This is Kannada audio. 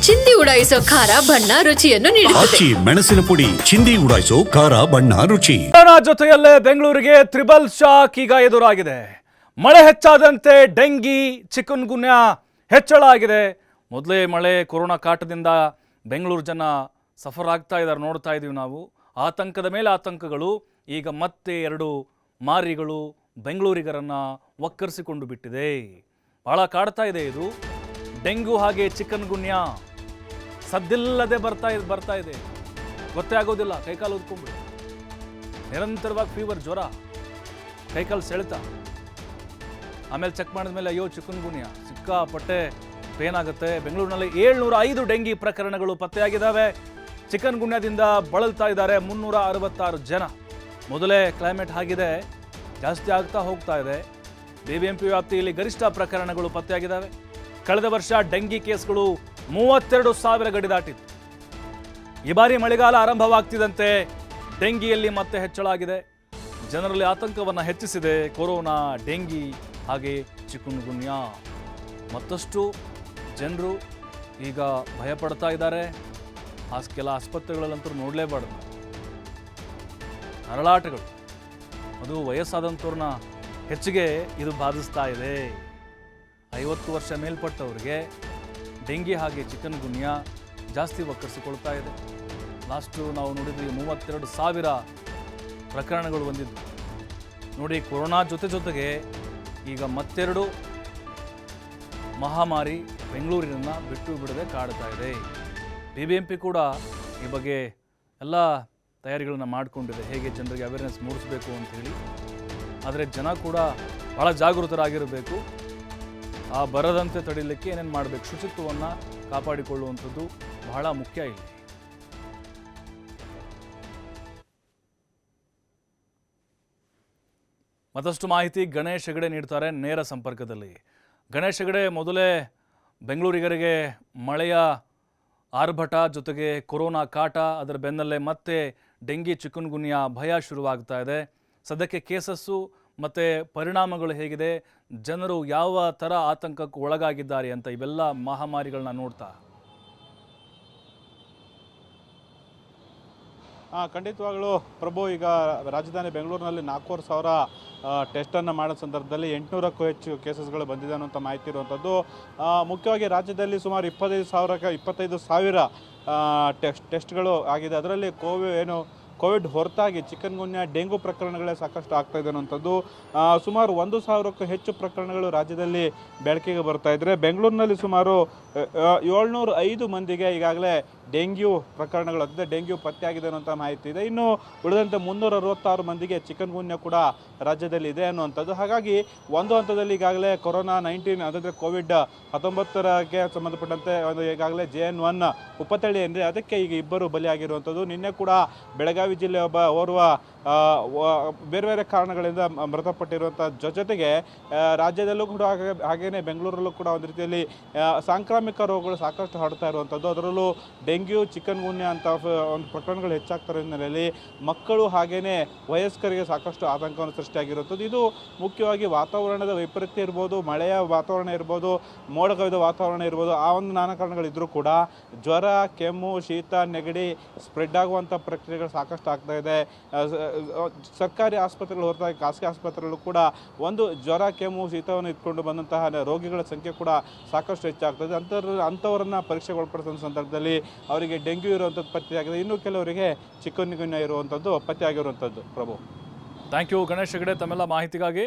ಚಿಂದಿ ಉಡಾಯಿಸೋ ಖಾರ ಬಣ್ಣ ರುಚಿಯನ್ನು ನೀಡುತ್ತದೆ. ಮೆಣಸಿನ ಪುಡಿ ಚಿಂದಿ ಉಡಾಯಿಸೋ ಖಾರ ಬಣ್ಣ ರುಚಿ. ಜೊತೆಯಲ್ಲೇ ಬೆಂಗಳೂರಿಗೆ ತ್ರಿಬಲ್ ಶಾಕ್ ಈಗ ಎದುರಾಗಿದೆ. ಮಳೆ ಹೆಚ್ಚಾದಂತೆ ಡೆಂಗಿ ಚಿಕನ್ ಗುನ್ಯಾ ಹೆಚ್ಚಳ ಆಗಿದೆ. ಮೊದಲೇ ಮಳೆ ಕೊರೋನಾ ಕಾಟದಿಂದ ಬೆಂಗಳೂರು ಜನ ಸಫರ್ ಆಗ್ತಾ ಇದ್ದಾರೆ, ನೋಡ್ತಾ ಇದೀವಿ ನಾವು. ಆತಂಕದ ಮೇಲೆ ಆತಂಕಗಳು. ಈಗ ಮತ್ತೆ 2 ಮಾರಿಗಳು ಬೆಂಗಳೂರಿಗರನ್ನು ಒಕ್ಕರಿಸಿಕೊಂಡು ಬಿಟ್ಟಿದೆ. ಬಹಳ ಕಾಡ್ತಾ ಇದೆ ಇದು. ಡೆಂಗು ಹಾಗೆ ಚಿಕನ್ ಗುನ್ಯಾ ಸದ್ದಿಲ್ಲದೆ ಬರ್ತಾ ಇದೆ. ಗೊತ್ತೇ ಆಗೋದಿಲ್ಲ. ಕೈಕಾಲು ಉದ್ಕೊಂಡ್ಬಿಟ್ಟು ನಿರಂತರವಾಗಿ ಫೀವರ್, ಜ್ವರ, ಕೈಕಾಲು ಸೆಳೆತ. ಆಮೇಲೆ ಚೆಕ್ ಮಾಡಿದ್ಮೇಲೆ ಅಯ್ಯೋ ಚಿಕನ್ ಗುನ್ಯಾ, ಸಿಕ್ಕಾಪಟ್ಟೆ ಪೇನ್ ಆಗುತ್ತೆ. ಬೆಂಗಳೂರಿನಲ್ಲಿ 705 ಡೆಂಗಿ ಪ್ರಕರಣಗಳು ಪತ್ತೆಯಾಗಿದ್ದಾವೆ. ಚಿಕನ್ ಗುನ್ಯಾದಿಂದ ಬಳಲ್ತಾ ಇದ್ದಾರೆ 366 ಜನ. ಮೊದಲೇ ಕ್ಲೈಮೇಟ್ ಆಗಿದೆ, ಜಾಸ್ತಿ ಆಗ್ತಾ ಹೋಗ್ತಾ ಇದೆ. ಬಿಬಿಎಂಪಿ ವ್ಯಾಪ್ತಿಯಲ್ಲಿ ಗರಿಷ್ಠ ಪ್ರಕರಣಗಳು ಪತ್ತೆಯಾಗಿದ್ದಾವೆ. ಕಳೆದ ವರ್ಷ ಡೆಂಗಿ ಕೇಸ್ಗಳು 32,000 ಗಡಿ ದಾಟಿತ್ತು. ಈ ಬಾರಿ ಮಳೆಗಾಲ ಆರಂಭವಾಗ್ತಿದ್ದಂತೆ ಡೆಂಗಿಯಲ್ಲಿ ಮತ್ತೆ ಹೆಚ್ಚಳ ಆಗಿದೆ. ಜನರಲ್ಲಿ ಆತಂಕವನ್ನು ಹೆಚ್ಚಿಸಿದೆ ಕೊರೋನಾ, ಡೆಂಗಿ ಹಾಗೆ ಚಿಕನ್ ಗುನ್ಯಾ. ಮತ್ತಷ್ಟು ಜನರು ಈಗ ಭಯಪಡ್ತಾ ಇದ್ದಾರೆ. ಕೆಲ ಆಸ್ಪತ್ರೆಗಳಲ್ಲಂತೂ ನೋಡಲೇಬಾರ್ದು, ನರಳಾಟಗಳು. ಅದು ವಯಸ್ಸಾದಂಥವ್ರನ್ನ ಹೆಚ್ಚಿಗೆ ಇದು ಬಾಧಿಸ್ತಾ ಇದೆ. 50 ವರ್ಷ ಮೇಲ್ಪಟ್ಟವ್ರಿಗೆ ಡೆಂಗಿ ಹಾಗೆ ಚಿಕನ್ ಗುನ್ಯಾ ಜಾಸ್ತಿ ಒಕ್ಕರಿಸಿಕೊಳ್ತಾ ಇದೆ. ಲಾಸ್ಟು ನಾವು ನೋಡಿದ್ವಿ 32,000 ಪ್ರಕರಣಗಳು ಬಂದಿದ್ದು. ನೋಡಿ, ಕೊರೋನಾ ಜೊತೆಗೆ ಈಗ ಮತ್ತೆರಡು ಮಹಾಮಾರಿ ಬೆಂಗಳೂರಿನನ್ನು ಬಿಟ್ಟು ಬಿಡದೆ ಕಾಡ್ತಾ ಇದೆ. ಬಿಬಿಎಂಪಿ ಕೂಡ ಈ ಬಗ್ಗೆ ಎಲ್ಲ ತಯಾರಿಗಳನ್ನು ಮಾಡಿಕೊಂಡಿದೆ, ಹೇಗೆ ಜನರಿಗೆ ಅವೇರ್ನೆಸ್ ಮೂಡಿಸಬೇಕು ಅಂಥೇಳಿ. ಆದರೆ ಜನ ಕೂಡ ಭಾಳ ಜಾಗೃತರಾಗಿರಬೇಕು. ಆ ಬರದಂತೆ ತಡೀಲಿಕ್ಕೆ ಏನೇನು ಮಾಡಬೇಕು, ಶುಚಿತ್ವವನ್ನು ಕಾಪಾಡಿಕೊಳ್ಳುವಂಥದ್ದು ಬಹಳ ಮುಖ್ಯ ಇಲ್ಲಿ. ಮತ್ತಷ್ಟು ಮಾಹಿತಿ ಗಣೇಶ್ ಹೆಗಡೆ ನೀಡ್ತಾರೆ ನೇರ ಸಂಪರ್ಕದಲ್ಲಿ. ಗಣೇಶ್ ಹೆಗಡೆ, ಮೊದಲೇ ಬೆಂಗಳೂರಿಗರಿಗೆ ಮಳೆಯ ಆರ್ಭಟ ಜೊತೆಗೆ ಕೊರೋನಾ ಕಾಟ, ಅದರ ಬೆನ್ನಲ್ಲೇ ಮತ್ತೆ ಡೆಂಗಿ ಚಿಕನ್ ಗುನ್ಯಾ ಭಯ ಶುರುವಾಗ್ತಾ ಇದೆ. ಸದ್ಯಕ್ಕೆ ಕೇಸಸ್ಸು ಮತ್ತು ಪರಿಣಾಮಗಳು ಹೇಗಿದೆ, ಜನರು ಯಾವ ಥರ ಆತಂಕಕ್ಕೂ ಒಳಗಾಗಿದ್ದಾರೆ ಅಂತ ಇವೆಲ್ಲ ಮಹಾಮಾರಿಗಳನ್ನ ನೋಡ್ತಾ. ಖಂಡಿತವಾಗಲೂ ಪ್ರಭು, ಈಗ ರಾಜಧಾನಿ ಬೆಂಗಳೂರಿನಲ್ಲಿ 4,500 ಟೆಸ್ಟನ್ನು ಮಾಡೋ ಸಂದರ್ಭದಲ್ಲಿ 800ಕ್ಕೂ ಹೆಚ್ಚು ಕೇಸಸ್ಗಳು ಬಂದಿದೆ ಅನ್ನೋಂಥ ಮಾಹಿತಿ ಇರುವಂಥದ್ದು. ಮುಖ್ಯವಾಗಿ ರಾಜ್ಯದಲ್ಲಿ ಸುಮಾರು 25,000 ಟೆಸ್ಟ್ಗಳು ಆಗಿದೆ. ಅದರಲ್ಲಿ ಕೋವಿಡ್ ಹೊರತಾಗಿ ಚಿಕನ್ ಗುನ್ಯಾ, ಡೆಂಗು ಪ್ರಕರಣಗಳೇ ಸಾಕಷ್ಟು ಆಗ್ತಾ ಇದೆ ಅನ್ನೋಂಥದ್ದು. ಸುಮಾರು 1,000ಕ್ಕೂ ಹೆಚ್ಚು ಪ್ರಕರಣಗಳು ರಾಜ್ಯದಲ್ಲಿ ಬೆಳಕಿಗೆ ಬರ್ತಾ ಇದ್ದರೆ, ಬೆಂಗಳೂರಿನಲ್ಲಿ ಸುಮಾರು 705 ಮಂದಿಗೆ ಈಗಾಗಲೇ ಡೆಂಗ್ಯೂ ಪ್ರಕರಣಗಳು, ಅಂದರೆ ಡೆಂಗ್ಯೂ ಪತ್ತೆಯಾಗಿದೆ ಅನ್ನೋಂಥ ಮಾಹಿತಿ ಇದೆ. ಇನ್ನು ಉಳಿದಂತೆ 366 ಮಂದಿಗೆ ಚಿಕನ್ ಗುನ್ಯಾ ಕೂಡ ರಾಜ್ಯದಲ್ಲಿ ಇದೆ ಅನ್ನುವಂಥದ್ದು. ಹಾಗಾಗಿ ಒಂದು ಹಂತದಲ್ಲಿ ಈಗಾಗಲೇ ಕೊರೋನಾ-19 ಅಂದರೆ COVID-19ಗೆ ಸಂಬಂಧಪಟ್ಟಂತೆ ಈಗಾಗಲೇ JN1 ಉಪತಳಿ ಅಂದರೆ ಅದಕ್ಕೆ ಈಗ 2 ಬಲಿಯಾಗಿರುವಂಥದ್ದು. ನಿನ್ನೆ ಕೂಡ ಬೆಳಗಾವಿ ಜಿಲ್ಲೆ ಓರ್ವ ಬೇರೆ ಬೇರೆ ಕಾರಣಗಳಿಂದ ಮೃತಪಟ್ಟಿರುವಂಥ ಜೊತೆಗೆ ರಾಜ್ಯದಲ್ಲೂ ಕೂಡ ಹಾಗೆಯೇ ಬೆಂಗಳೂರಲ್ಲೂ ಕೂಡ ಒಂದು ರೀತಿಯಲ್ಲಿ ಸಾಂಕ್ರಾಮಿಕ ರೋಗಗಳು ಸಾಕಷ್ಟು ಹರಡ್ತಾ ಇರುವಂಥದ್ದು. ಅದರಲ್ಲೂ ಡೆಂಗ್ಯೂ, ಚಿಕನ್ ಗುನ್ಯಾ ಅಂತ ಒಂದು ಪ್ರಕರಣಗಳು ಹೆಚ್ಚಾಗ್ತಾ ಹಿನ್ನೆಲೆಯಲ್ಲಿ ಮಕ್ಕಳು ಹಾಗೆಯೇ ವಯಸ್ಕರಿಗೆ ಸಾಕಷ್ಟು ಆತಂಕವನ್ನು ಸೃಷ್ಟಿಯಾಗಿರುವಂಥದ್ದು. ಇದು ಮುಖ್ಯವಾಗಿ ವಾತಾವರಣದ ವೈಪರೀತ್ಯ ಇರ್ಬೋದು, ಮಳೆಯ ವಾತಾವರಣ ಇರ್ಬೋದು, ಮೋಡ ಕವಿದ ವಾತಾವರಣ ಇರ್ಬೋದು, ಆ ಒಂದು ನಾನಾ ಕಾರಣಗಳಿದ್ದರೂ ಕೂಡ ಜ್ವರ, ಕೆಮ್ಮು, ಶೀತ, ನೆಗಡಿ ಸ್ಪ್ರೆಡ್ ಆಗುವಂಥ ಪ್ರಕ್ರಿಯೆಗಳು ಸಾಕಷ್ಟು ಆಗ್ತಾ ಇದೆ. ಸರ್ಕಾರಿ ಆಸ್ಪತ್ರೆಗಳು ಹೊರತಾಗಿ ಖಾಸಗಿ ಆಸ್ಪತ್ರೆಗಳು ಕೂಡ ಒಂದು ಜ್ವರ, ಕೆಮ್ಮು, ಶೀತವನ್ನು ಇಟ್ಕೊಂಡು ಬಂದಂತಹ ರೋಗಿಗಳ ಸಂಖ್ಯೆ ಕೂಡ ಸಾಕಷ್ಟು ಹೆಚ್ಚಾಗ್ತದೆ. ಅಂಥವರನ್ನು ಪರೀಕ್ಷೆಗೆ ಒಳಪಡಿಸುವ ಸಂದರ್ಭದಲ್ಲಿ ಅವರಿಗೆ ಡೆಂಗ್ಯೂ ಇರುವಂಥದ್ದು ಪತ್ತೆಯಾಗಿದೆ. ಇನ್ನು ಕೆಲವರಿಗೆ ಚಿಕನ್ ಗುನ್ಯಾ ಇರುವಂಥದ್ದು ಪತ್ತೆಯಾಗಿರುವಂಥದ್ದು. ಪ್ರಭು, ಥ್ಯಾಂಕ್ ಯು ಗಣೇಶ್ ಹೆಗಡೆ ತಮ್ಮೆಲ್ಲ ಮಾಹಿತಿಗಾಗಿ.